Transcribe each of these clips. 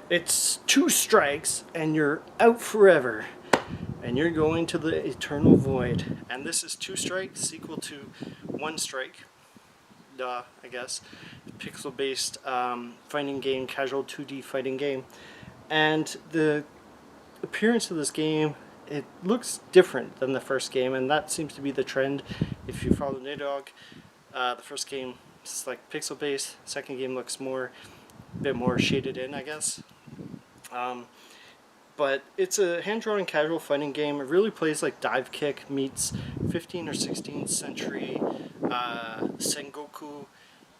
It's two strikes and you're out forever. And you're going to the eternal void. And this is two strikes equal to one strike. Duh, I guess. Pixel based fighting game, casual 2D fighting game. And the appearance of this game, it looks different than the first game, and that seems to be the trend. If you follow Nidog, the first game is like pixel based, second game looks more, a bit more shaded in, I guess. Um, but it's a hand-drawn casual fighting game. It really plays like Dive Kick meets 15th or 16th century Sengoku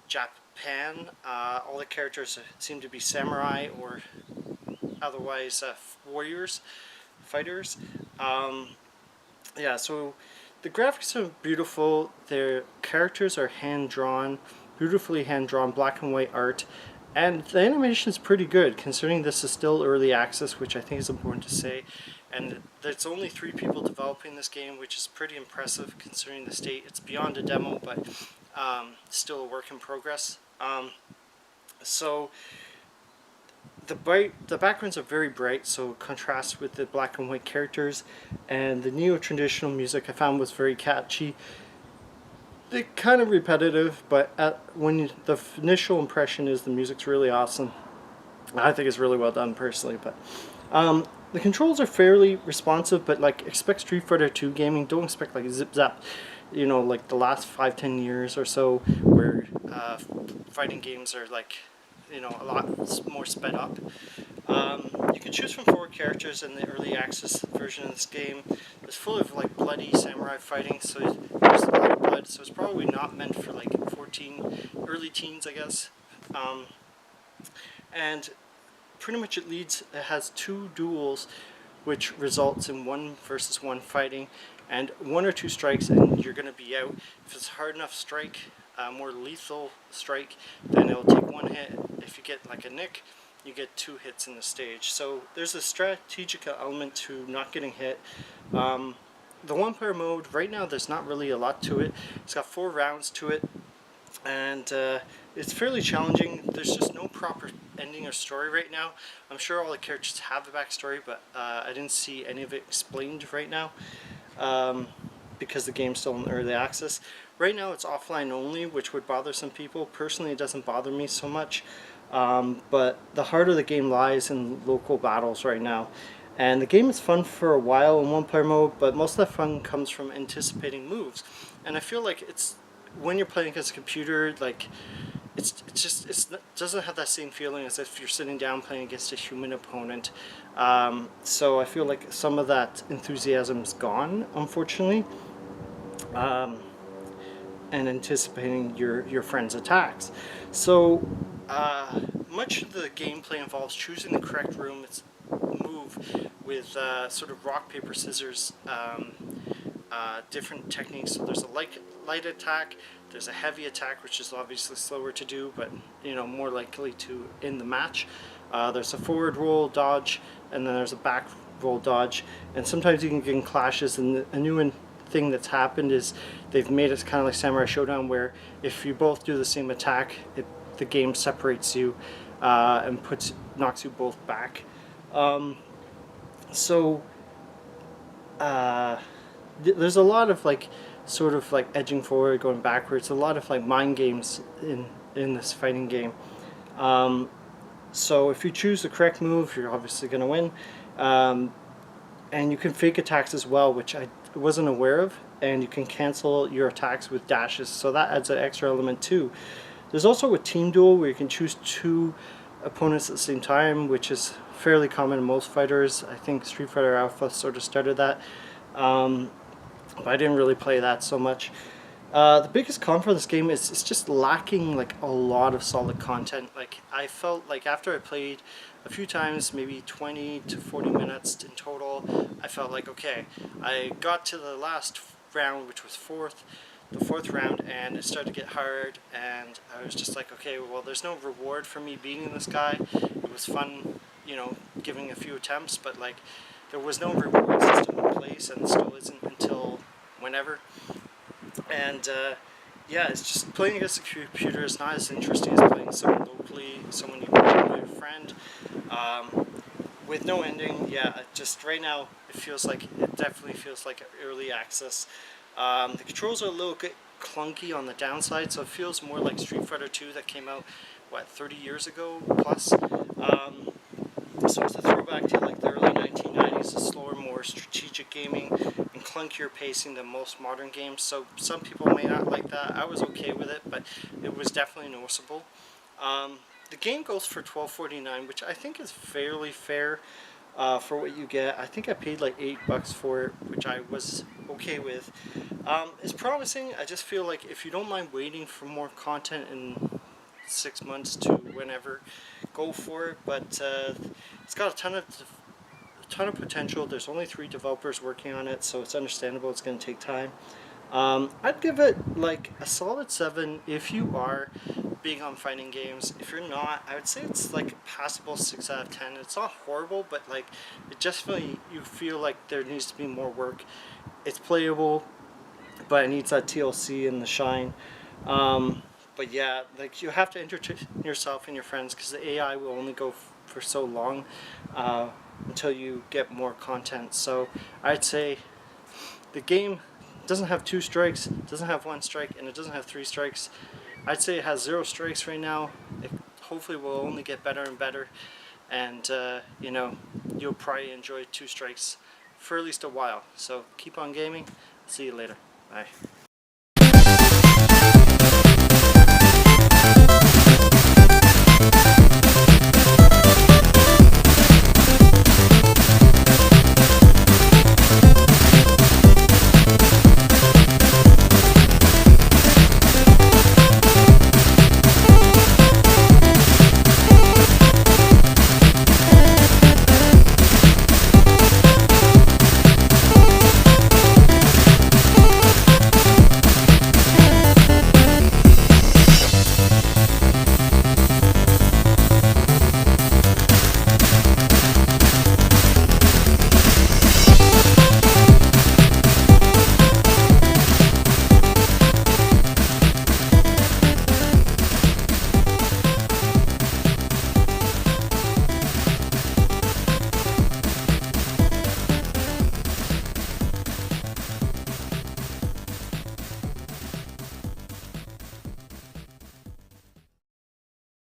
Japan. All the characters seem to be samurai or otherwise warriors, fighters. Um, yeah, so the graphics are beautiful. Their characters are hand-drawn, beautifully hand-drawn, black and white art. And the animation is pretty good, considering this is still early access, which I think is important to say. And there's only 3 people developing this game, which is pretty impressive considering the state. It's beyond a demo, but still a work in progress. So the backgrounds are very bright, so contrasts with the black and white characters, and the neo-traditional music I found was very catchy. They're kind of repetitive, but the initial impression is the music's really awesome. I think it's really well done personally, but the controls are fairly responsive, but like expect Street Fighter 2 gaming. Don't expect like zip zap, you know, like the last 5-10 years or so, where fighting games are like, you know, a lot more sped up. You can choose from 4 characters in the early access version of this game. It's full of like bloody samurai fighting, so there's a lot of blood, so it's probably not meant for like early teens, I guess. And pretty much it has 2 duels, which results in 1 versus 1 fighting, and 1 or 2 strikes and you're going to be out. If it's a hard enough strike, more lethal strike, then it'll take 1 hit. If you get like a nick, you get 2 hits in the stage. So there's a strategic element to not getting hit. The one-player mode, right now there's not really a lot to it. It's got 4 rounds to it, and it's fairly challenging. There's just no proper ending or story right now. I'm sure all the characters have a backstory, but I didn't see any of it explained right now, because the game's still in early access. Right now it's offline only, which would bother some people. Personally, it doesn't bother me so much, but the heart of the game lies in local battles right now. And the game is fun for a while in one-player mode, but most of the fun comes from anticipating moves. And I feel like it's when you're playing against a computer, like it doesn't have that same feeling as if you're sitting down playing against a human opponent. So I feel like some of that enthusiasm is gone, unfortunately. And anticipating your friend's attacks. So much of the gameplay involves choosing the correct move with sort of rock, paper, scissors, different techniques. So there's a light attack, there's a heavy attack, which is obviously slower to do, but you know, more likely to in the match. There's a forward roll, dodge, and then there's a back roll, dodge, and sometimes you can get in clashes. And a new thing that's happened is they've made it kind of like Samurai Showdown, where if you both do the same attack, the game separates you and knocks you both back. There's a lot of like sort of like edging forward, going backwards, a lot of like mind games in this fighting game. So if you choose the correct move, you're obviously going to win. And you can fake attacks as well, which I wasn't aware of, and you can cancel your attacks with dashes, so that adds an extra element too. There's also a team duel where you can choose 2 opponents at the same time, which is fairly common in most fighters. I think Street Fighter Alpha sort of started that, but I didn't really play that so much. The biggest con for this game is it's just lacking like a lot of solid content. Like I felt like after I played a few times, maybe 20 to 40 minutes in total, I felt like, okay, I got to the last round, which was the fourth round, and it started to get hard, and I was just like, okay, well, there's no reward for me beating this guy. It was fun, you know, giving a few attempts, but like there was no reward system in place, and still isn't until whenever. And yeah, it's just playing against a computer is not as interesting as playing someone locally, someone you know, a friend. Um, with no ending, yeah, just right now it definitely feels like early access. The controls are a little bit clunky on the downside, so it feels more like Street Fighter 2 that came out, what, 30 years ago plus. So it's a throwback to like the early 1990s, a slower, more strategic gaming and clunkier pacing than most modern games. So some people may not like that. I was okay with it, but it was definitely noticeable. The game goes for $12.49, which I think is fairly fair for what you get. I think I paid like $8 for it, which I was okay with. It's promising. I just feel like if you don't mind waiting for more content in 6 months to whenever, go for it. But it's got a ton of potential. There's only 3 developers working on it, so it's understandable it's going to take time. I'd give it like a solid 7 if you are big on fighting games. If you're not, I would say it's like a passable 6 out of 10. It's not horrible, but like it just really, you feel like there needs to be more work. It's playable, but it needs that TLC and the shine. But yeah, like you have to entertain yourself and your friends because the AI will only go for so long uh, until you get more content. So I'd say the game doesn't have 2 strikes, doesn't have 1 strike, and it doesn't have 3 strikes. I'd say it has 0 strikes right now. It hopefully will only get better and better, and you know, you'll probably enjoy 2 strikes for at least a while. So keep on gaming. See you later. Bye.